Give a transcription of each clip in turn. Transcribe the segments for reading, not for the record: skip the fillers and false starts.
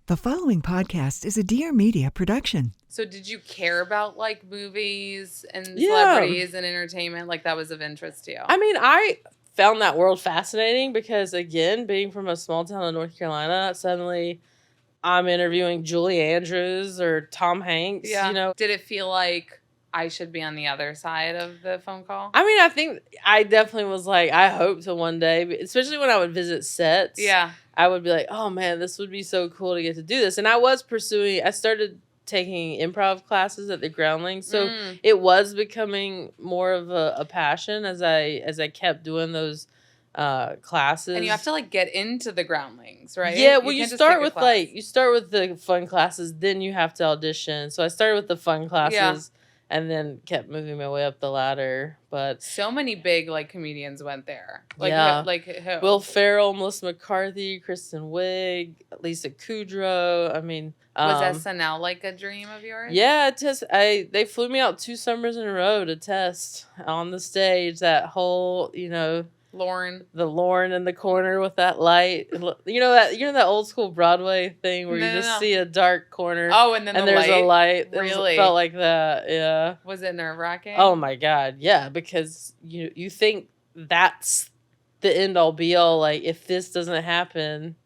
The following podcast is a Dear Media production. So did you care about like movies and Yeah. celebrities and entertainment? Like that was of interest to you? I mean, I found that world fascinating because, again, being from a small town in North Carolina, suddenly I'm interviewing Julie Andrews or Tom Hanks. yeah. You know, Did it feel like I should be on the other side of the phone call? I mean, I think I definitely was like, I hope to one day, especially when I would visit sets. Yeah. I would be like, oh man, this would be so cool to get to do this. And I started taking improv classes at the Groundlings. So it was becoming more of a passion as I kept doing those classes. And you have to like get into the Groundlings, right? Yeah, well, you can't just start pick a with class. you start with the fun classes, then you have to audition. So I started with the fun classes and then kept moving my way up the ladder. But so many big like comedians went there. Like Yeah. who? Will Ferrell, Melissa McCarthy, Kristen Wiig, Lisa Kudrow. I mean, was SNL like a dream of yours? yeah, they flew me out 2 summers in a row to test on the stage. That whole, Lauren. the Lauren in the corner with that light. You know that old school Broadway thing where you just see a dark corner. Oh, and then there's a light. Really? It felt like that. Yeah. Was it nerve-wracking? Oh my God. Yeah, because you think that's the end all be all. Like, if this doesn't happen,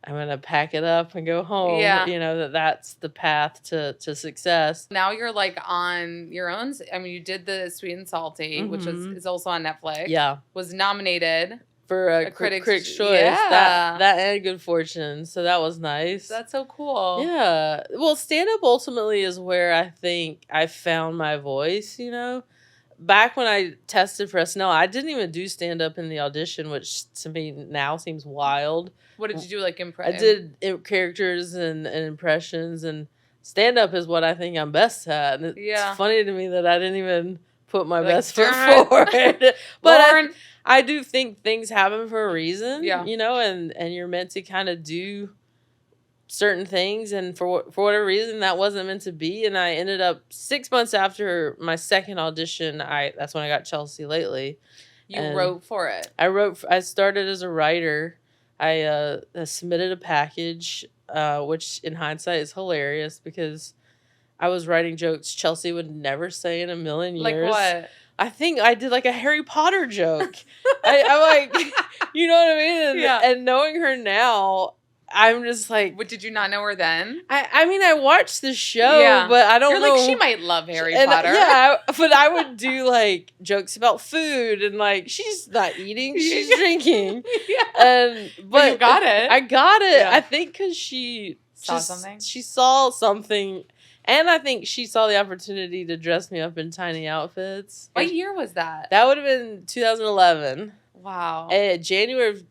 I'm gonna pack it up and go home. Yeah. That's the path to success. Now you're like on your own. I mean, you did the Sweet and Salty, which is also on Netflix. Yeah. Was nominated For a Critics' Choice. Yeah. That and Good Fortune. So that was nice. That's so cool. Yeah. Well, stand-up ultimately is where I think I found my voice, Back when I tested for SNL, I didn't even do stand-up in the audition, which to me now seems wild. What did you do? Like I did characters and impressions, and stand-up is what I think I'm best at. And it's funny to me that I didn't even put my best foot forward. But I do think things happen for a reason, and you're meant to kind of do certain things, and for whatever reason that wasn't meant to be. And I ended up 6 months after my second audition, that's when I got Chelsea Lately. You wrote for it. I started as a writer. I submitted a package, which in hindsight is hilarious because I was writing jokes Chelsea would never say in a million years. Like what? I think I did like a Harry Potter joke. I'm like, you know what I mean? And knowing her now, I'm just like... But did you not know her then? I mean, I watched the show, but I don't know. You're like, she might love Harry Potter. Yeah, but I would do like jokes about food and like, she's not eating, she's drinking. But you got it. I got it. Yeah. I think because she saw something. She saw something. And I think she saw the opportunity to dress me up in tiny outfits. What year was that? That would have been 2011. Wow. January of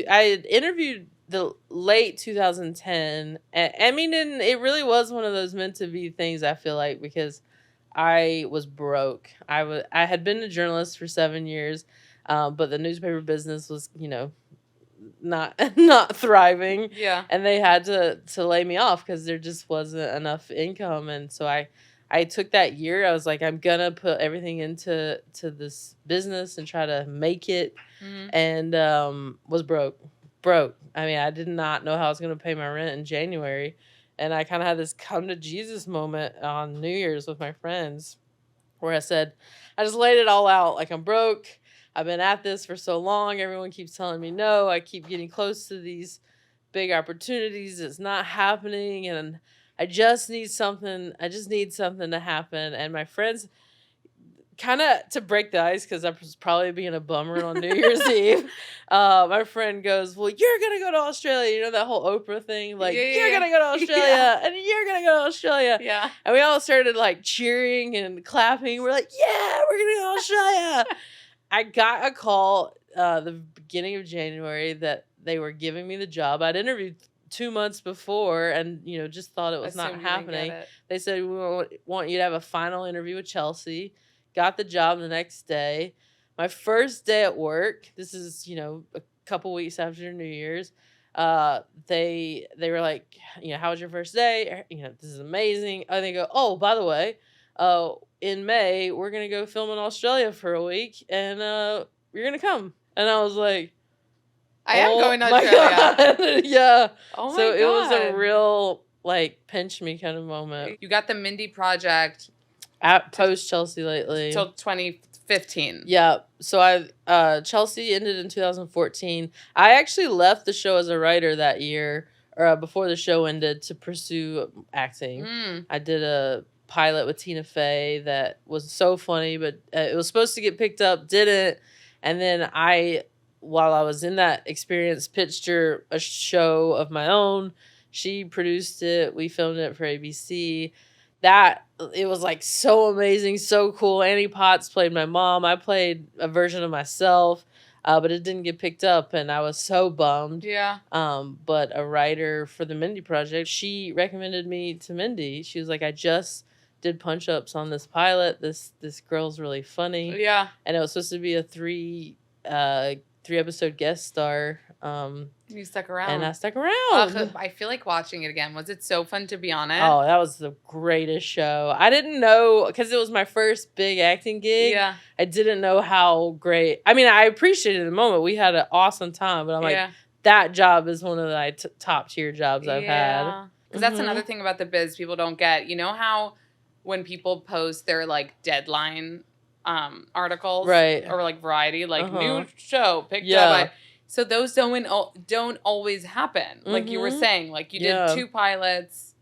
I had interviewed the late 2010. And it really was one of those meant to be things, I feel like, because I was broke. I had been a journalist for 7 years, but the newspaper business was, not thriving. Yeah. And they had to lay me off because there just wasn't enough income. And so I took that year. I was like, I'm gonna put everything into this business and try to make it. And was broke. I mean, I did not know how I was gonna pay my rent in January. And I kind of had this come to Jesus moment on New Year's with my friends where I said, I just laid it all out. Like, I'm broke. I've been at this for so long. Everyone keeps telling me no. I keep getting close to these big opportunities. It's not happening. And I just need something. To happen. And my friends, kind of to break the ice, because I was probably being a bummer on New Year's Eve, my friend goes, well, you're going to go to Australia. You know that whole Oprah thing? Like, you're going to go to Australia, and you're going to go to Australia. Yeah. And we all started, like, cheering and clapping. We're like, yeah, we're going to go to Australia. I got a call the beginning of January that they were giving me the job. I'd interviewed 2 months before and, just thought it was not happening. They said, we want you to have a final interview with Chelsea. Got the job the next day. My first day at work, this is, a couple weeks after New Year's, they were like, how was your first day? This is amazing. And they go, oh, by the way, in May, we're going to go film in Australia for a week, and you're going to come. And I was like, I am going to my Australia. God. Yeah. Oh my So God. it was a real, like, pinch me kind of moment. You got the Mindy Project At post Chelsea lately. till 2015. Yeah. So Chelsea ended in 2014. I actually left the show as a writer that year, or before the show ended, to pursue acting. I did a pilot with Tina Fey that was so funny, but it was supposed to get picked up, didn't. And then while I was in that experience, pitched her a show of my own. She produced it. We filmed it for ABC. It was like so amazing, so cool. Annie Potts played my mom. I played a version of myself, but it didn't get picked up, and I was so bummed. Yeah. But a writer for the Mindy Project, she recommended me to Mindy. She was like, I just did punch-ups on this pilot. This girl's really funny. Yeah. And it was supposed to be a three episode guest star. You stuck around. And I stuck around. I feel like watching it again. Was it so fun to be on it? Oh, that was the greatest show. I didn't know, because it was my first big acting gig. Yeah. I didn't know how great. I mean, I appreciated the moment. We had an awesome time, but I'm like, that job is one of the top tier jobs I've had. Because that's another thing about the biz people don't get. You know how when people post their like deadline articles, right, or like Variety, like new show picked up by. So those don't always happen. Like you were saying, like you did 2 pilots,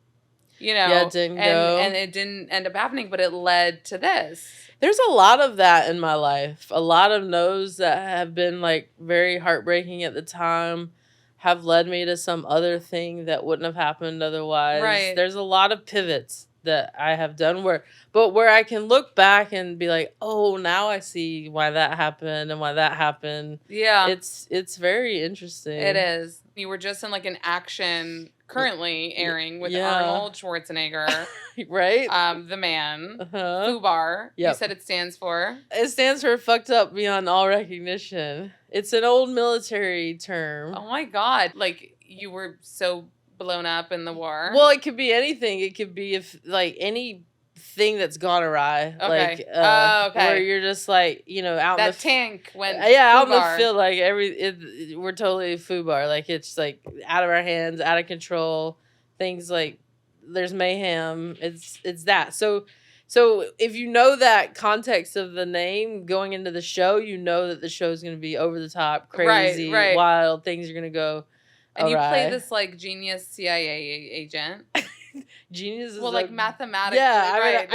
you know, it didn't go. And it didn't end up happening, but it led to this. There's a lot of that in my life. A lot of no's that have been like very heartbreaking at the time have led me to some other thing that wouldn't have happened otherwise. Right. There's a lot of pivots that I have done where I can look back and be like, oh, now I see why that happened and why that happened. Yeah. It's very interesting. It is. You were just in like an action currently airing with Arnold Schwarzenegger. Right? The man. FUBAR. Yep. You said it stands for? It stands for fucked up beyond all recognition. It's an old military term. Oh my God. Like you were so blown up in the war? Well, it could be anything. It could be anything that's gone awry. Okay. Like, where you're just like, you know, out that in the tank went out in the FUBAR. field, like we're totally FUBAR. Like it's like out of our hands, out of control. Things like there's mayhem. It's that. So if you know that context of the name going into the show, you know that the show is going to be over the top, crazy, wild. Things are going to go. And you play this like genius CIA agent. Genius is like mathematically. Yeah,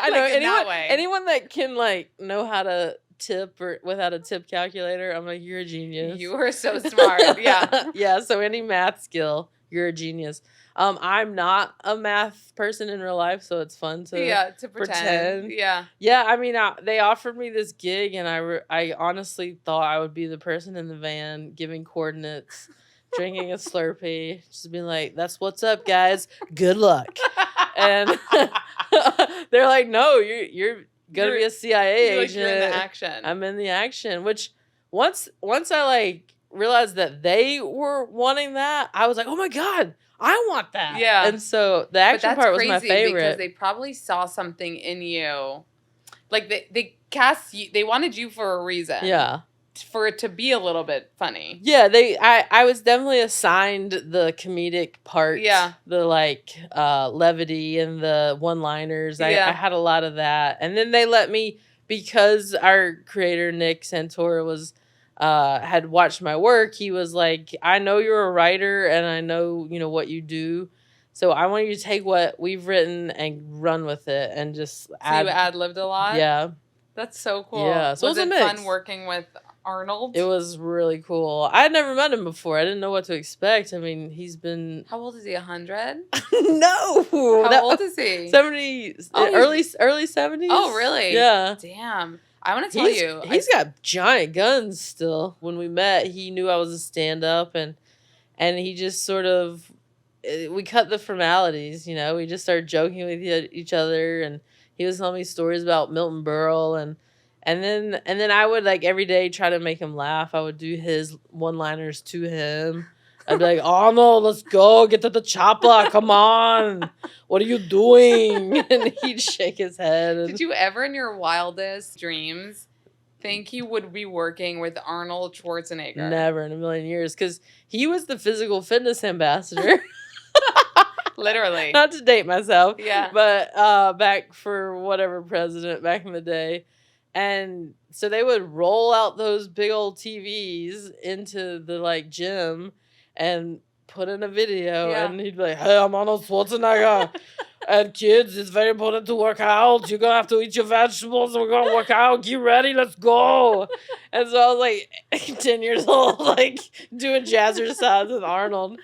I know like anyone that can like know how to tip or without a tip calculator. I'm like, you're a genius. You are so smart. Yeah. Yeah. So any math skill, you're a genius. I'm not a math person in real life, so it's fun to pretend. Yeah. Yeah. I mean, they offered me this gig, and I honestly thought I would be the person in the van giving coordinates. Drinking a Slurpee, just being like, that's what's up, guys. Good luck. And they're like, no, you're gonna be a CIA agent. You're in the action. I'm in the action. Which once I like realized that they were wanting that, I was like, oh my God, I want that. Yeah. And so the action part was my favorite. Because they probably saw something in you. Like they cast you, they wanted you for a reason. Yeah. For it to be a little bit funny. Yeah, I was definitely assigned the comedic part. Yeah. The like levity and the one-liners. I had a lot of that. And then they let me, because our creator Nick Santora was had watched my work, he was like, I know you're a writer and I know, you know, what you do. So I want you to take what we've written and run with it and just add. So you ad-libbed a lot? Yeah. That's so cool. Yeah. So was it fun working with Arnold? It was really cool. I had never met him before. I didn't know what to expect. I mean, he's been... How old is he? 100? No! How old is he? 70... early 70s? Oh, really? Yeah. Damn. I want to tell you. He's got giant guns still. When we met, he knew I was a stand-up, and he just sort of... We cut the formalities, you know? We just started joking with each other, and he was telling me stories about Milton Berle, and then I would like every day try to make him laugh. I would do his one-liners to him. I'd be like, Arnold, let's go. Get to the chopper. Come on. What are you doing? And he'd shake his head. Did you ever in your wildest dreams think you would be working with Arnold Schwarzenegger? Never in a million years, because he was the physical fitness ambassador. Literally. Not to date myself. Yeah. But back for whatever president back in the day. And so they would roll out those big old TVs into the like gym and put in a video, and he'd be like, "Hey, I'm Arnold Schwarzenegger. And kids, it's very important to work out. You're going to have to eat your vegetables. We're going to work out. Get ready. Let's go." And so I was like 10 years old, like doing jazzercise with Arnold.